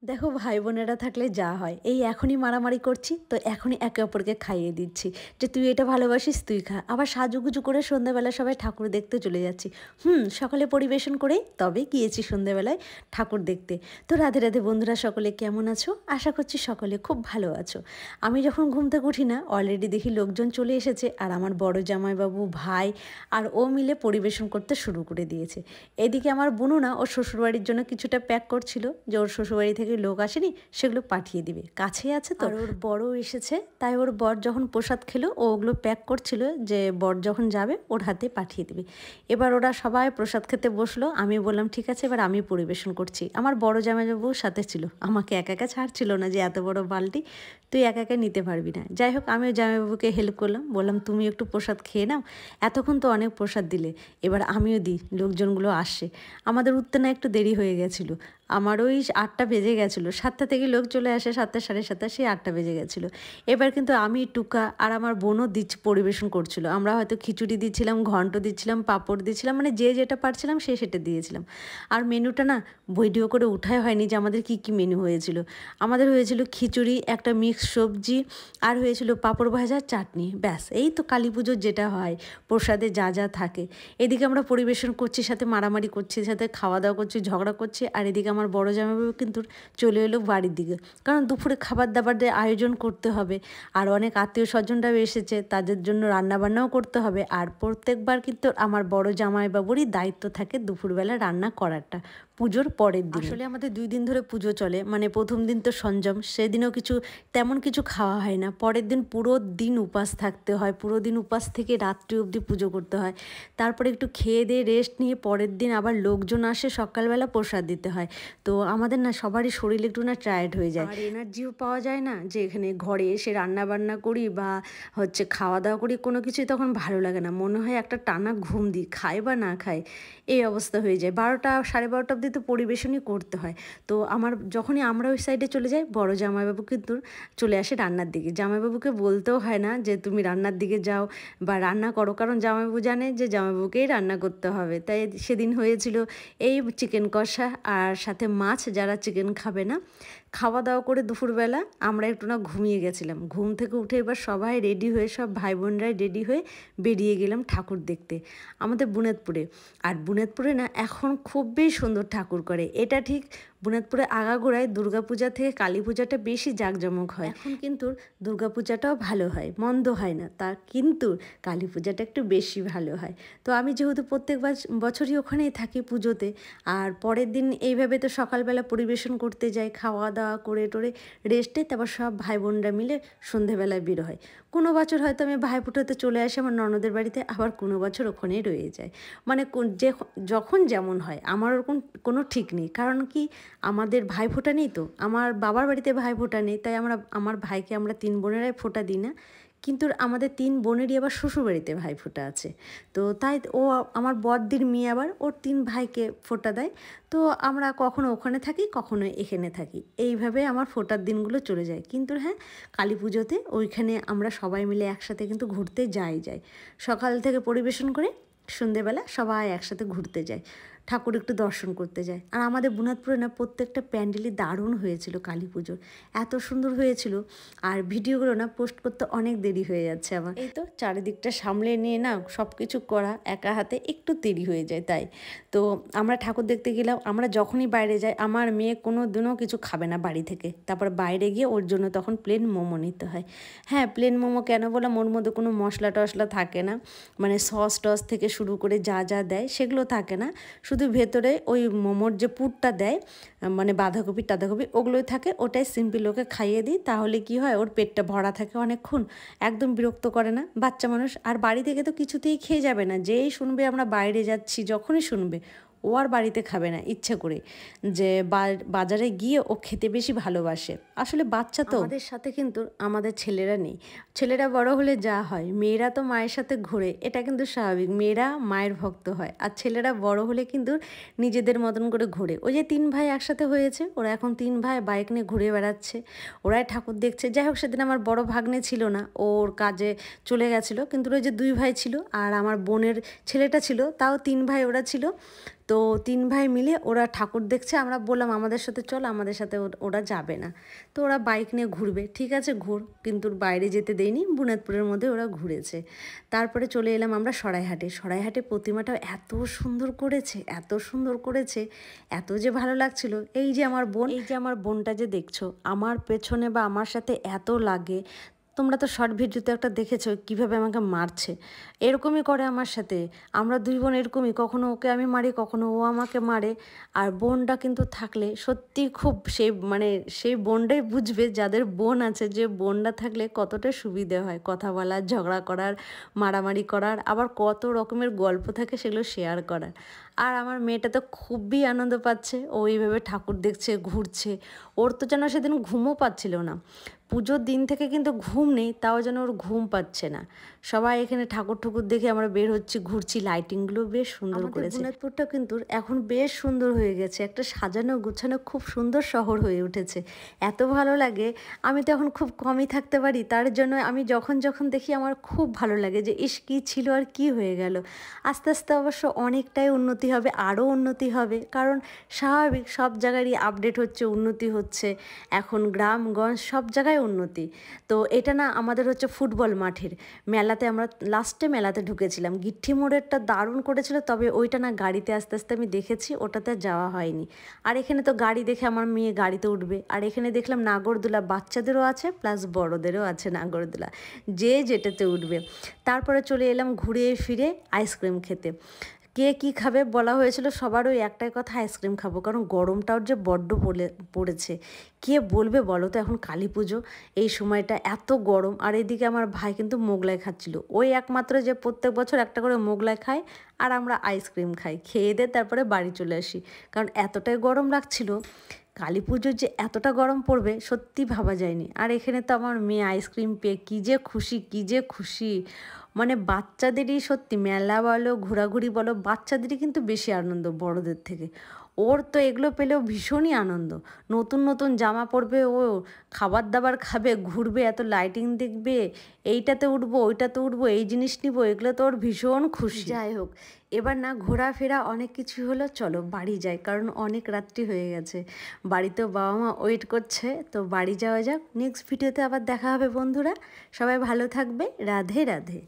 দেখো ভাই বোনেরা থাকলে যা হয় এই এখনই মারামারি করছি তো এখনই একে অপরকে খাইয়ে দিচ্ছি যে তুই এটা ভালোবাসিস তুই খা, আবার সাজুগুজু করে সন্ধ্যাবেলা সবাই ঠাকুর দেখতে চলে যাচ্ছি। সকালে পরিবেশন করে তবে গিয়েছি সন্ধ্যাবেলায় ঠাকুর দেখতে। তো রাধে রাধে বন্ধুরা, সকলে কেমন আছো? আশা করছি সকলে খুব ভালো আছো। আমি যখন ঘুম থেকে উঠি না অলরেডি দেখি লোকজন চলে এসেছে, আর আমার বড় জামাইবাবু ভাই আর ও মিলে পরিবেশন করতে শুরু করে দিয়েছে। এদিকে আমার বোনও না ওর শ্বশুরবাড়ির জন্য কিছুটা প্যাক করছিল, যে ওর শ্বশুরবাড়ি থেকে লোক আসেনি সেগুলো পাঠিয়ে দিবে, কাছেই আছে তো। আর ওর বড়ও এসেছে, তাই ওর বর যখন প্রসাদ খেলো ও ওগুলো প্যাক করছিল, যে বর যখন যাবে ওর হাতে পাঠিয়ে দিবে। এবার ওরা সবাই প্রসাদ খেতে বসলো, আমি বললাম ঠিক আছে এবার আমি পরিবেশন করছি। আমার বড় জামাইবাবুর সাথে ছিল, আমাকে একা একা ছাড়ছিল না যে এত বড় বালতি তুই একা একা নিতে পারবি না। যাই হোক আমিও জামাইবাবুকে হেল্প করলাম, বললাম তুমি একটু প্রসাদ খেয়ে নাও, এতক্ষণ তো অনেক প্রসাদ দিলে, এবার আমিও দিই, লোকজনগুলো আসছে। আমাদের উঠতে না একটু দেরি হয়ে গেছিলো, আমার ওই 8টা বেজে গেছিলো, 7টা থেকে লোক চলে আসে, 7টা সাড়ে 7টা, সেই 8টা বেজে গেছিলো। এবার কিন্তু আমি টুকা আর আমার বোনও পরিবেশন করছিল। আমরা হয়তো খিচুড়ি দিচ্ছিলাম, ঘন্ট দিচ্ছিলাম, পাঁপড় দিচ্ছিলাম, মানে যে যেটা পারছিলাম সেটা দিয়েছিলাম। আর মেনুটা না ভিডিও করে উঠাই হয়নি যে আমাদের কি কি মেনু হয়েছিল। আমাদের হয়েছিল খিচুড়ি, একটা মিক্স সবজি, আর হয়েছিল পাঁপড় ভাজা, চাটনি, ব্যাস। এই তো কালী পুজোর যেটা হয় প্রসাদে যা যা থাকে। এদিকে আমরা পরিবেশন করছি, সাথে মারামারি করছি, সাথে খাওয়া দাওয়া করছি, ঝগড়া করছি। আর এদিকে আমার বড় জামাইবাবু কিন্তু চলে এলো বাড়ির দিকে, কারণ দুপুরে খাবার দাবারের আয়োজন করতে হবে, আর অনেক আত্মীয় স্বজনরাও এসেছে, তাদের জন্য রান্নাবান্নাও করতে হবে। আর প্রত্যেকবার কিন্তু আমার বড় জামাইবাবুরই দায়িত্ব থাকে দুপুরবেলা রান্না করাটা পুজোর পরের দিন। আসলে আমাদের 2 দিন ধরে পুজো চলে, মানে প্রথম দিন তো সঞ্জম, সেদিনও তেমন কিছু খাওয়া হয় না, পরের দিন পুরো দিন উপাস থাকতে হয়, পুরো দিন উপাস থেকে রাত্রি অবধি পুজো করতে হয়। তারপরে একটু খেয়ে দিয়ে রেস্ট নিয়ে পরের দিন আবার লোকজন আসে, সকালবেলা প্রসাদ দিতে হয়। তো আমাদের না সবারই শরীর একটু না টায়ার্ড হয়ে যায়, আর এনার্জিও পাওয়া যায় না, যে এখানে ঘরে এসে রান্না বান্না করি বা খাওয়া দাওয়া করি, কোনো কিছুই তখন ভালো লাগে না, মনে হয় একটা টানা ঘুম দিই, খাই বা না খাই এই অবস্থা হয়ে যায়। 12টা সাড়ে 12টা অবধি তো পরিবেশনই করতে হয়। তো যখনই আমরা ওই সাইডে চলে যাই, বড় জামাইবাবু কিন্তু চলে আসে রান্নার দিকে। জামাইবাবুকে বলতেও হয় না যে তুমি রান্নার দিকে যাও বা রান্না করো, কারণ জামাইবাবু জানে যে জামাইবাবুকেই রান্না করতে হবে। তাই সেদিন হয়েছিল এই চিকেন কষা, আর সাথে মাছ, যারা চিকেন খাবে না। খাওয়া দাওয়া করে দুপুরবেলা আমরা একটু না ঘুমিয়ে গেছিলাম। ঘুম থেকে উঠে এবার সবাই রেডি হয়ে, সব ভাই বোনরাই রেডি হয়ে বেরিয়ে গেলাম ঠাকুর দেখতে আমাদের বুনেতপুরে। আর বুনেতপুরে না এখন খুবই সুন্দর ঠাকুর করে, এটা ঠিক বুনেতপুরে আগাগোড়ায় দুর্গাপূজা থেকে কালী পূজাটা বেশি জাঁকজমক হয়। এখন কিন্তু দুর্গাপূজাটাও ভালো হয়, মন্দ হয় না তা, কিন্তু কালী পূজাটা একটু বেশি ভালো হয়। তো আমি যেহেতু প্রত্যেক বছরই ওখানেই থাকি পুজোতে, আর পরের দিন এইভাবে তো সকালবেলা পরিবেশন করতে যাই, খাওয়া দাওয়া করে টোরে রেস্টে, তারপর সব ভাই বোনরা মিলে সন্ধেবেলায় বের হয়। কোনো বছর হয়তো আমি ভাইফোঁটাতে চলে আসি আমার ননদের বাড়িতে, আবার কোনো বছর ওখানেই রয়ে যায়, মানে যখন যেমন হয়। আমার ওরকম কোনো ঠিক নেই, কারণ কি আমাদের ভাইফোঁটা নেই, তো আমার বাবার বাড়িতে ভাইফোঁটা নেই, তাই আমার ভাইকে আমরা 3 বোনেরাই ফোঁটা দিই না, কিন্তু আমাদের 3 বোনেরই আবার শ্বশুরবাড়িতে ভাইফোঁটা আছে। তো তাই ও আমার বড়দির মেয়ে আবার ওর 3 ভাইকে ফোঁটা দেয়। তো আমরা কখনো ওখানে থাকি, কখনো এখানে থাকি, এইভাবে আমার ফোঁটার দিনগুলো চলে যায়। কিন্তু হ্যাঁ, কালী পুজোতে ওইখানে আমরা সবাই মিলে একসাথে কিন্তু ঘুরতে যাই। সকাল থেকে পরিবেশন করে সন্ধেবেলা সবাই একসাথে ঘুরতে যায়, ঠাকুর একটু দর্শন করতে যায়। আর আমাদের বুনাদপুরে না প্রত্যেকটা প্যান্ডেলই দারুণ হয়েছিল কালী পুজোর, এত সুন্দর হয়েছিল। আর ভিডিওগুলো না পোস্ট করতে অনেক দেরি হয়ে যাচ্ছে আমার, এই তো চারিদিকটা সামলে নিয়ে না সব কিছু করা একা হাতে একটু দেরি হয়ে যায়। তাই তো আমরা ঠাকুর দেখতে গেলাম। আমরা যখনই বাইরে যাই, আমার মেয়ে কোনো দিনও কিছু খাবে না বাড়ি থেকে, তারপর বাইরে গিয়ে ওর জন্য তখন প্লেন মোমো নিতে হয়। হ্যাঁ, প্লেন মোমো কেন বললাম, ওর মধ্যে কোনো মশলা টশলা থাকে না, মানে সস টস থেকে শুরু করে যা যা দেয় সেগুলো থাকে না, শুধু ভেতরে ওই মোমোর যে পুরটা দেয়, মানে বাঁধাকপি টাধাকপি ওগুলোই থাকে, ওটাই সিম্পল ওকে খাইয়ে দিই। তাহলে কি হয়, ওর পেটটা ভরা থাকে অনেকক্ষণ, একদম বিরক্ত করে না, বাচ্চা মানুষ। আর বাড়ি থেকে তো কিছুতেই খেয়ে যাবে না, যেই শুনবে আমরা বাইরে যাচ্ছি, যখনই শুনবে ও আর বাড়িতে খাবে না ইচ্ছে করে, যে বাজারে গিয়ে ও খেতে বেশি ভালোবাসে। আসলে বাচ্চা তো, আমাদের সাথে কিন্তু আমাদের ছেলেরা নেই। ছেলেরা বড় হলে যা হয়, মেয়েরা তো মায়ের সাথে ঘোরে, এটা কিন্তু স্বাভাবিক, মেয়েরা মায়ের ভক্ত হয়, আর ছেলেরা বড় হলে কিন্তু নিজেদের মতন করে ঘোরে। ওই যে 3 ভাই একসাথে হয়েছে, ওরা এখন 3 ভাই বাইক নিয়ে ঘুরে বেড়াচ্ছে, ওরাই ঠাকুর দেখছে। যাই হোক, সেদিন আমার বড় ভাগ্নে ছিল না, ওর কাজে চলে গেছিলো, কিন্তু ওই যে 2 ভাই ছিল, আর আমার বোনের ছেলেটা ছিল, তাও 3 ভাই ওরা ছিল। তো 3 ভাই মিলে ওরা ঠাকুর দেখছে, আমরা বললাম আমাদের সাথে চল, আমাদের সাথে ওরা যাবে না। তো ওরা বাইক নিয়ে ঘুরবে, ঠিক আছে ঘুর, কিন্তু বাইরে যেতে দেয়নি, বুনাদপুরের মধ্যে ওরা ঘুরেছে। তারপরে চলে এলাম আমরা সরাইহাটে। সরাইহাটে প্রতিমাটা এত সুন্দর করেছে, এত সুন্দর করেছে, এত যে ভালো লাগছিল। এই যে আমার বোন, এই যে আমার বোনটা যে দেখছো আমার পেছনে বা আমার সাথে এত লাগে, তোমরা তো শর্ট ভিডিওতে একটা দেখেছো কীভাবে আমাকে মারছে, এরকমই করে আমার সাথে। আমরা 2 বোন এরকমই, কখনো ওকে আমি মারি, কখনো ও আমাকে মারে। আর বোনটা কিন্তু থাকলে সত্যি খুব সেই বোনটাই বুঝবে যাদের বোন আছে, যে বোনটা থাকলে কতটা সুবিধে হয় কথা বলার, ঝগড়া করার, মারামারি করার, আবার কত রকমের গল্প থাকে সেগুলো শেয়ার করার। আর আমার মেয়েটা তো খুবই আনন্দ পাচ্ছে, ও এইভাবে ঠাকুর দেখছে, ঘুরছে। ওর তো যেন সেদিন ঘুমও পাচ্ছিল না, পুজোর দিন থেকে কিন্তু ঘুম নেই, তাও যেন ওর ঘুম পাচ্ছে না। সবাই এখানে ঠাকুর ঠাকুর দেখে আমরা বের হচ্ছি, ঘুরছি, লাইটিংগুলো বেশ সুন্দর করেছে। বুনাদপুরটা কিন্তু এখন বেশ সুন্দর হয়ে গেছে, একটা সাজানো গোছানো খুব সুন্দর শহর হয়ে উঠেছে, এত ভালো লাগে। আমি তো এখন খুব কমই থাকতে পারি, তার জন্য আমি যখন যখন দেখি আমার খুব ভালো লাগে যে ইস কী ছিল আর কি হয়ে গেল। আস্তে আস্তে অবশ্য অনেকটাই উন্নতি হবে, আরও উন্নতি হবে, কারণ স্বাভাবিক সব জায়গারই আপডেট হচ্ছে, উন্নতি হচ্ছে, এখন গ্রামগঞ্জ সব জায়গায় উন্নতি। তো এটা না আমাদের হচ্ছে ফুটবল মাঠের মেলাতে, আমরা লাস্টে মেলাতে ঢুকেছিলাম, গিট্টি মোড়েরটা দারুণ করেছিল, তবে ওইটা না গাড়িতে আস্তে আস্তে আমি দেখেছি, ওটাতে যাওয়া হয়নি। আর এখানে তো গাড়ি দেখে আমার মেয়ে গাড়িতে উঠবে। আর এখানে দেখলাম নাগরদোলা বাচ্চাদেরও আছে, প্লাস বড়োদেরও আছে নাগরদোলা, যে যেটাতে উঠবে। তারপরে চলে এলাম ঘুরে ফিরে আইসক্রিম খেতে। কে কী খাবে বলা হয়েছিল, সবারও একটাই কথা, আইসক্রিম খাবো, কারণ গরমটাও যে বড্ড পড়েছে। কে বলবে বলো তো, এখন কালী পুজো, এই সময়টা এত গরম। আর এদিকে আমার ভাই কিন্তু মোগলাই খাচ্ছিল, ওই একমাত্র যে প্রত্যেক বছর একটা করে মোগলাই খায়, আর আমরা আইসক্রিম খাই, খেয়ে দিয়ে তারপরে বাড়ি চলে আসি, কারণ এতটাই গরম লাগছিল। কালী পুজোর যে এতটা গরম পড়বে সত্যি ভাবা যায়নি। আর এখানে তো আমার মেয়ে আইসক্রিম পেয়ে কী যে খুশি, কী যে খুশি, বাচ্চাদেরই সত্যি মেলা বলো, ঘোরাঘুরি বলো, বাচ্চাদেরই কিন্তু বেশি আনন্দ বড়দের থেকে। ওর তো এগুলো পেলেও ভীষণই আনন্দ, নতুন নতুন জামা পরবে, ও খাবার দাবার খাবে, ঘুরবে, এত লাইটিং দেখবে, এইটাতে উঠবো, ওইটাতে উঠবো, এই জিনিস নিবো, এগুলো তো ওর ভীষণ খুশি। যাই হোক, এবার না ঘোরাফেরা অনেক কিছু হলো, চলো বাড়ি যাই, কারণ অনেক রাত্রি হয়ে গেছে, বাড়িতেও বাবা মা ওয়েট করছে। তো বাড়ি যাওয়া যাক, নেক্সট ভিডিওতে আবার দেখা হবে বন্ধুরা, সবাই ভালো থাকবে, রাধে রাধে।